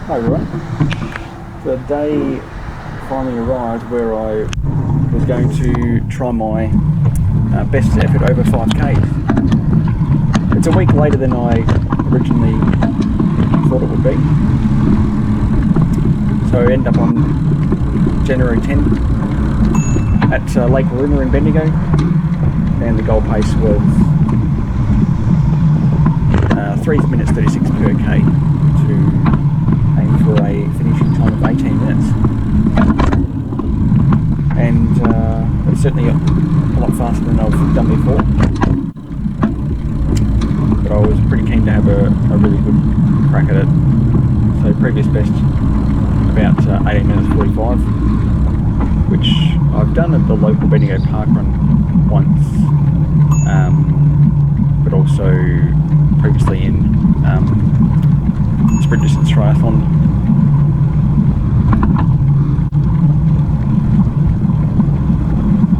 Hi everyone. The day finally arrived where I was going to try my best effort over 5K. It's a week later than I originally thought it would be. So I ended up on January 10 at Lake Ballarat and Bendigo, and the goal pace was 3 minutes 36 per K to aim for a finishing time of 18 minutes. And it's certainly a lot faster than I've done before. But I was pretty keen to have a really good crack at it. So previous best about 18 minutes 45, which I've done at the local Bendigo park run once, but also previously in sprint distance triathlon.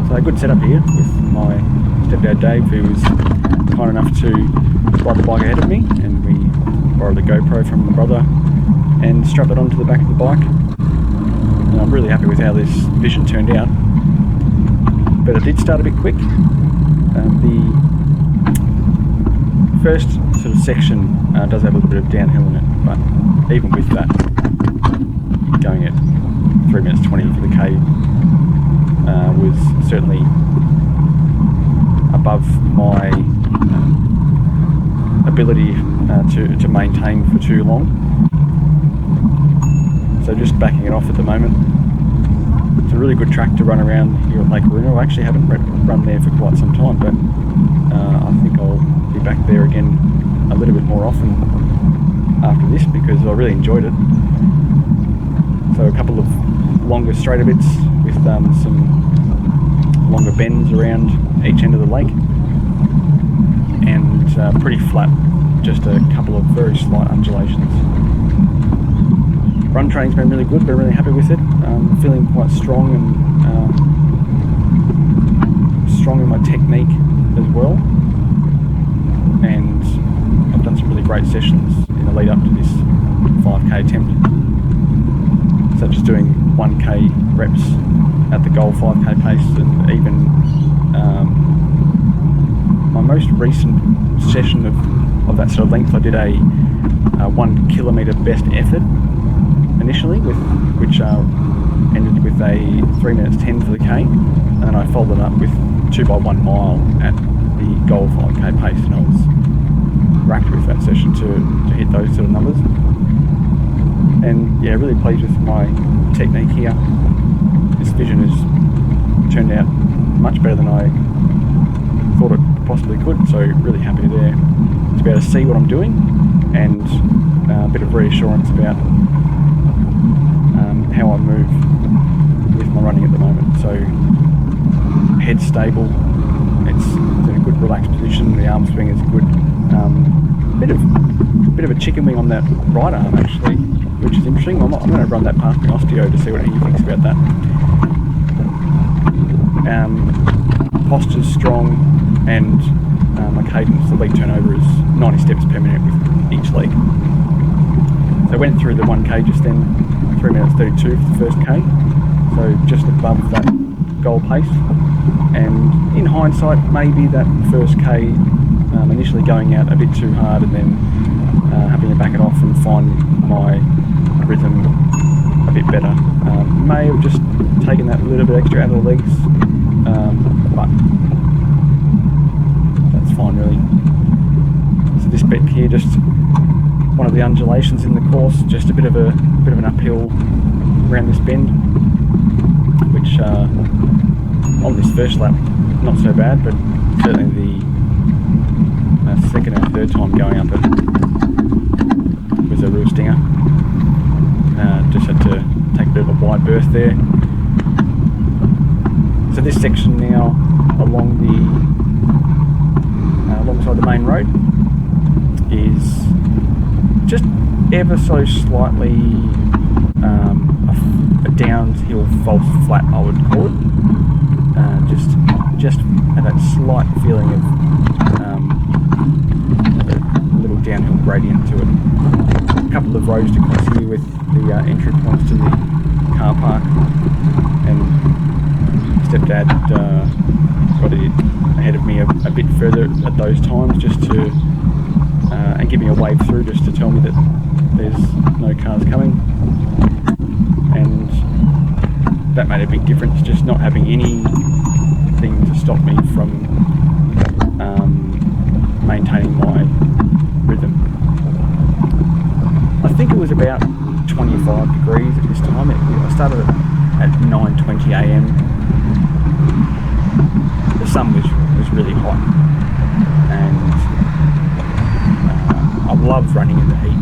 So a good setup here with my stepdad Dave, who was kind enough to ride the bike ahead of me, and we borrowed the GoPro from my brother and strapped it onto the back of the bike. And I'm really happy with how this vision turned out. But it did start a bit quick. The first sort of section does have a little bit of downhill in it, but even with that, going at 3 minutes 20 for the K was certainly above my ability to maintain for too long. So just backing it off at the moment. It's a really good track to run around here at Lake Ballarat. I actually haven't run there for quite some time, but I think I'll be back there again a little bit more often after this, because I really enjoyed it. So a couple of longer straighter bits with some longer bends around each end of the lake, and pretty flat, just a couple of very slight undulations. Run training's been really good, been really happy with it. Feeling quite strong and strong in my technique as well. And I've done some really great sessions in the lead up to this 5K attempt, such as doing 1K reps at the goal 5K pace, and even my most recent session of that sort of length, I did a 1 kilometre best effort initially, which ended with a 3 minutes 10 for the K, and then I followed up with 2 by 1 mile at the goal 5K pace, and I was racked with that session to hit those sort of numbers. And yeah, really pleased with my technique here. This vision has turned out much better than I thought it possibly could, so really happy there to be able to see what I'm doing, and a bit of reassurance about how I move with my running at the moment. So head stable, it's in a good relaxed position, the arm swing is good. Bit of a chicken wing on that right arm actually, which is interesting. I'm going to run that past my osteo to see what he thinks about that. Posture's strong, and my cadence, the leg turnover, is 90 steps per minute with each leg. So I went through the 1K just then, 3 minutes 32 for the first K, so just above that goal pace. And in hindsight, maybe that first K, initially going out a bit too hard and then having to back it off and find my rhythm a bit better, may have just taken that little bit extra out of the legs, but that's fine really. So this bit here, just one of the undulations in the course, just a bit of an uphill around this bend, which on this first lap not so bad, but certainly the second and third time going up it was a real stinger. Just had to take a bit of a wide berth there. So this section now along alongside the main road is just ever so slightly a downhill false flat, I would call it. Just had that slight feeling of a little downhill gradient to it. a couple of roads to cross here with the entry points to the car park, and stepdad got ahead of me a bit further at those times, just to and give me a wave through, just to tell me that there's no cars coming, and that made a big difference, just not having anything to stop me from maintaining my rhythm. I think it was about 25 degrees at this time. I started at 9:20 a.m. The sun was really hot, and I love running in the heat,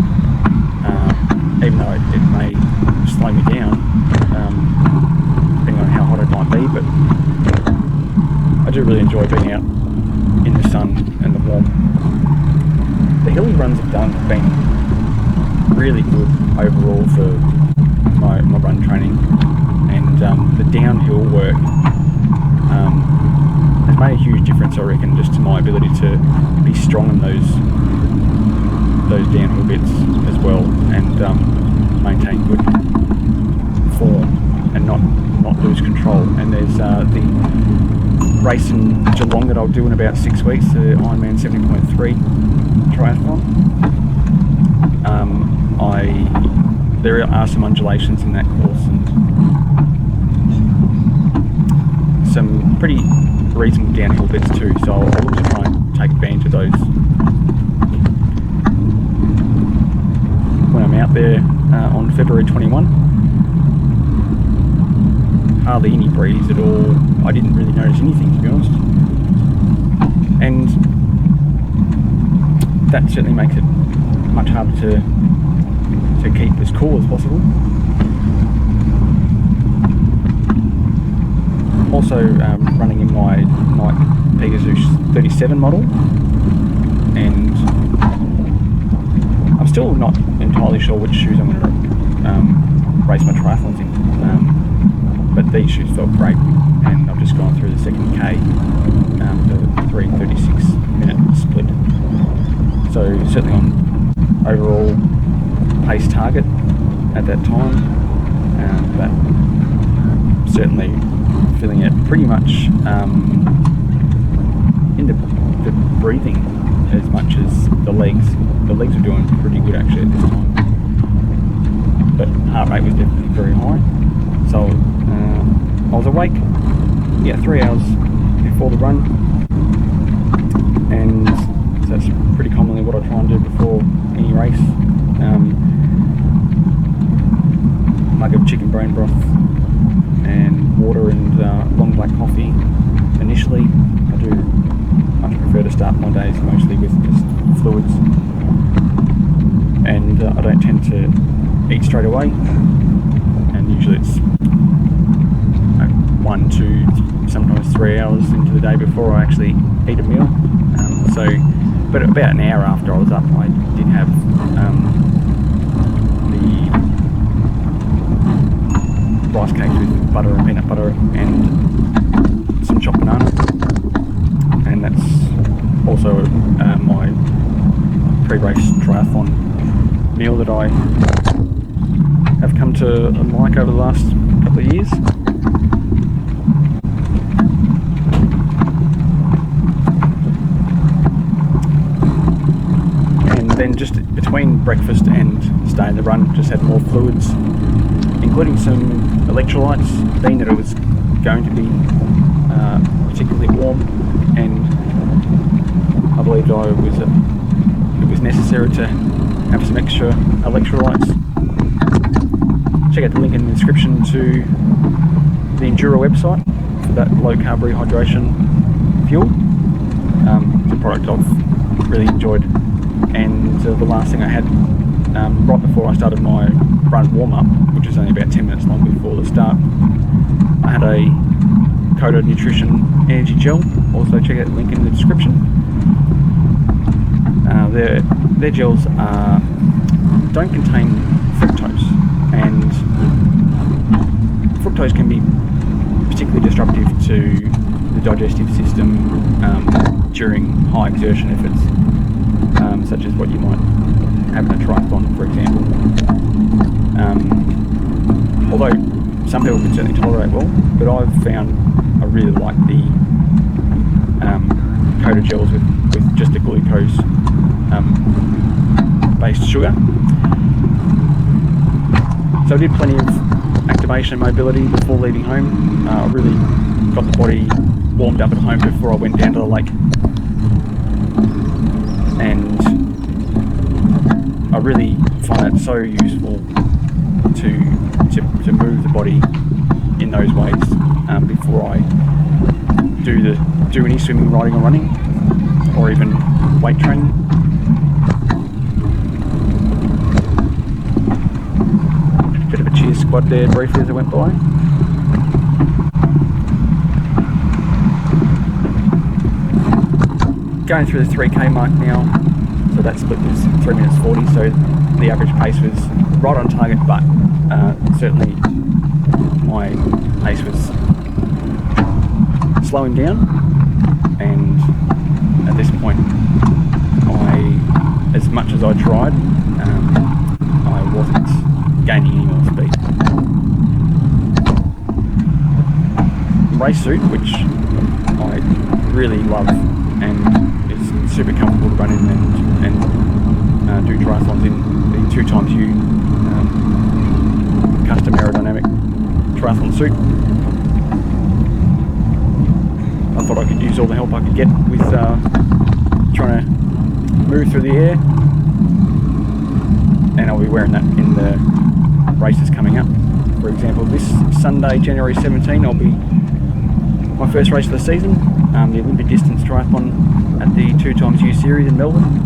even though it may slow me down, depending on how hot it might be, but I do really enjoy being out in the sun and the warmth. The hilly runs I've done have been really good overall for my run training, and the downhill work has made a huge difference, I reckon, just to my ability to be strong in those downhill bits as well, and maintain good form and not lose control. And there's the race in Geelong that I'll do in about 6 weeks, the Ironman 70.3 triathlon. There are some undulations in that course, and some pretty reasonable downhill bits too, so I'll look to try and take advantage of those when I'm out there on February 21. Hardly any breeze at all. I didn't really notice anything, to be honest, and that certainly makes it much harder to keep as cool as possible. Also running in my Nike Pegasus 37 model, and I'm still not entirely sure which shoes I'm going to race my triathlons in, but these shoes felt great, and I've just gone through the second K, the 3:36 minute split, so certainly on overall pace target at that time, but certainly feeling it pretty much in the breathing as much as the legs. The legs are doing pretty good actually at this time, but heart rate was definitely very high. So I was awake 3 hours before the run, and so that's pretty commonly what I try and do before any race. Mug of chicken brain broth and water and long black coffee. Initially, I do much prefer to start my days mostly with just fluids, and I don't tend to eat straight away, and usually it's 1, 2, sometimes 3 hours into the day before I actually eat a meal. But about an hour after I was up, I did have the rice cakes with butter and peanut butter and some chopped banana, and that's also my pre-race triathlon meal that I have come to like over the last couple of years. And then just between breakfast and staying the run, just had more fluids, including some electrolytes, being that it was going to be particularly warm, and I believed it was necessary to have some extra electrolytes. Check out the link in the description to the Enduro website for that low carb rehydration fuel. It's a product I've really enjoyed, and the last thing I had right before I started my run warm-up, which was only about 10 minutes long before the start, I had a Coda Nutrition Energy Gel. Also check out the link in the description. Their gels don't contain fructose, and fructose can be particularly disruptive to the digestive system during high exertion efforts, such as what you might having a triathlon, for example. Although some people can certainly tolerate well, but I've found I really like the coated gels with just a glucose based sugar. So I did plenty of activation and mobility before leaving home. I really got the body warmed up at home before I went down to the lake, and I really find it so useful to move the body in those ways before I do any swimming, riding or running, or even weight training. Bit of a cheer squad there briefly as I went by. Going through the 3k mark now, so that split was 3 minutes 40, so the average pace was right on target, but certainly my pace was slowing down, and at this point, as much as I tried, I wasn't gaining any more speed. Race suit, which I really love and is super comfortable to run in and do triathlons in, the 2xU custom aerodynamic triathlon suit. I thought I could use all the help I could get with trying to move through the air, and I'll be wearing that in the races coming up. For example, this Sunday, January 17, I'll be my first race of the season, the Olympic distance triathlon at the 2xU series in Melbourne.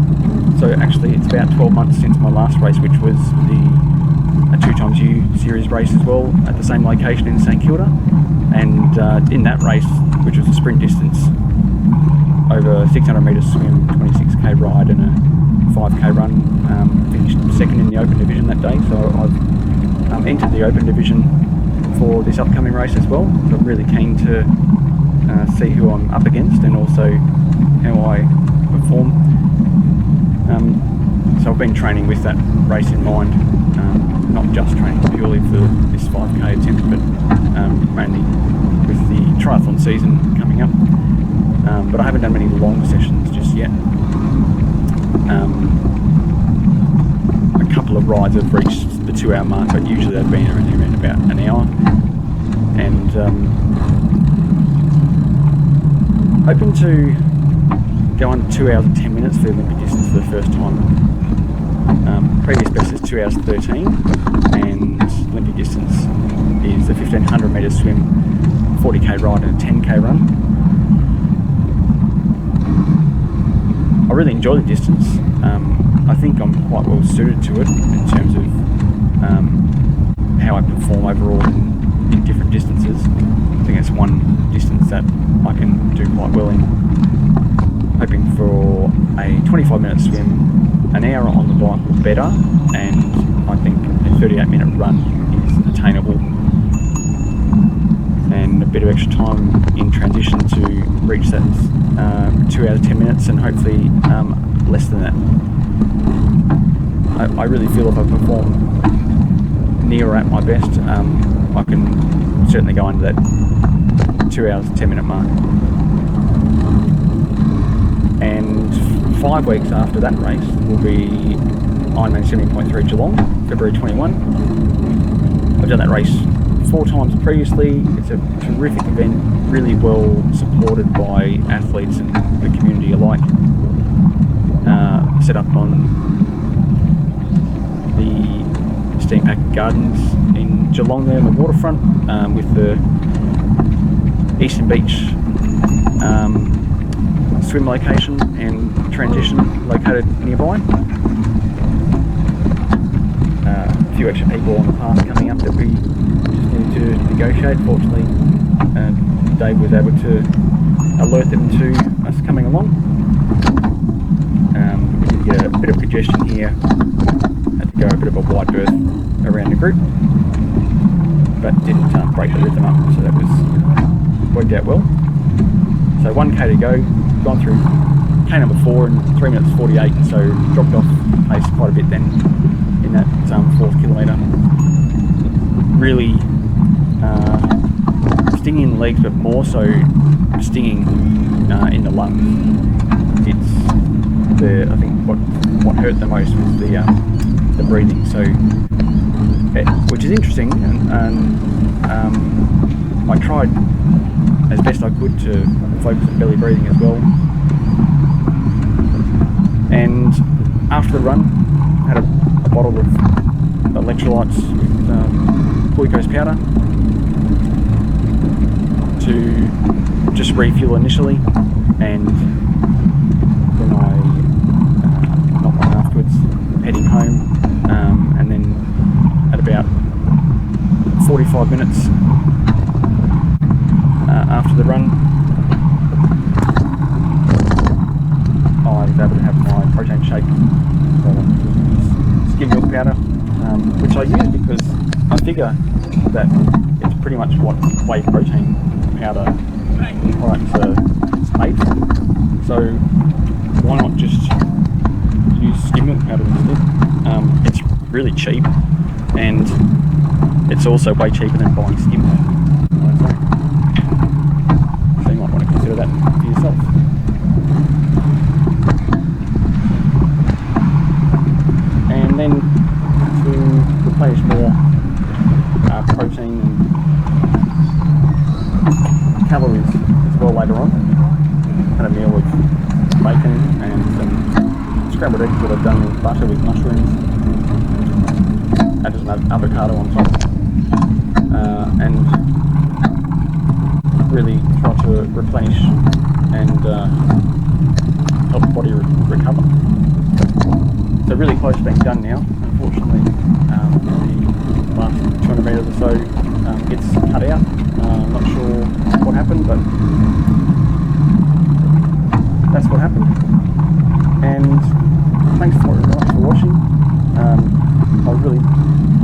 So actually it's about 12 months since my last race, which was a 2xU series race as well at the same location in St Kilda. And in that race, which was a sprint distance, over 600 metres swim, 26k ride and a 5k run, finished second in the open division that day. So I've entered the open division for this upcoming race as well. So I'm really keen to see who I'm up against and also how I perform. So I've been training with that race in mind, not just training purely for this 5k attempt, but mainly with the triathlon season coming up. But I haven't done many long sessions just yet. A couple of rides have reached the 2 hour mark, but usually they've been around about an hour. And hoping to go on 2 hours and 10 minutes for the Olympic distance for the first time. Previous best is 2 hours 13, and Olympic distance is a 1500 metre swim, 40k ride and a 10k run. I really enjoy the distance. I think I'm quite well suited to it in terms of how I perform overall in different distances. I think it's one distance that I can do quite well in. Hoping for a 25-minute swim, an hour on the bike or better, and I think a 38-minute run is attainable. And a bit of extra time in transition to reach that 2 hours 10 minutes, and hopefully less than that. I really feel if I perform near or at my best, I can certainly go under that 2 hours 10 minute mark. And 5 weeks after that race will be Ironman 70.3 Geelong, February 21. I've done that race 4 times previously. It's a terrific event, really well supported by athletes and the community alike. Set up on the Steampack Gardens in Geelong there on the waterfront, with the Eastern Beach swim location and transition located nearby. A few extra people on the path coming up that we just needed to negotiate. Fortunately, Dave was able to alert them to us coming along. We did get a bit of congestion here, had to go a bit of a wide berth around the group, but didn't break the rhythm up, so that was worked out well. So 1k to go, gone through came number 4 in 3 minutes 48, so dropped off pace quite a bit then in that 4th kilometre. Really stinging in the legs, but more so stinging in the lungs. I think what hurt the most was the breathing. So, which is interesting, and I tried as best I could to focus on belly breathing as well. And after the run, had a bottle of electrolytes with glucose powder to just refuel initially, and then I not long afterwards heading home, and then at about 45 minutes after the run, I was able to have my protein shake. So I use skim milk powder, which I use because I figure that it's pretty much what whey protein powder products are made from. So why not just use skim milk powder instead? It's really cheap, and it's also way cheaper than buying skim milk. So you might want to consider that for yourself. And then to replenish more protein and calories as well later on, had a meal with bacon and some scrambled eggs that I've done with butter with mushrooms, added an avocado on top, and really try to replenish and help the body recover. So really close to being done now. Unfortunately, the last 200 metres or so gets cut out. Not sure what happened, but that's what happened. And thanks very much for watching. I was really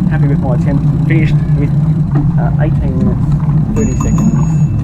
happy with my attempt. Finished with 18 minutes 30 seconds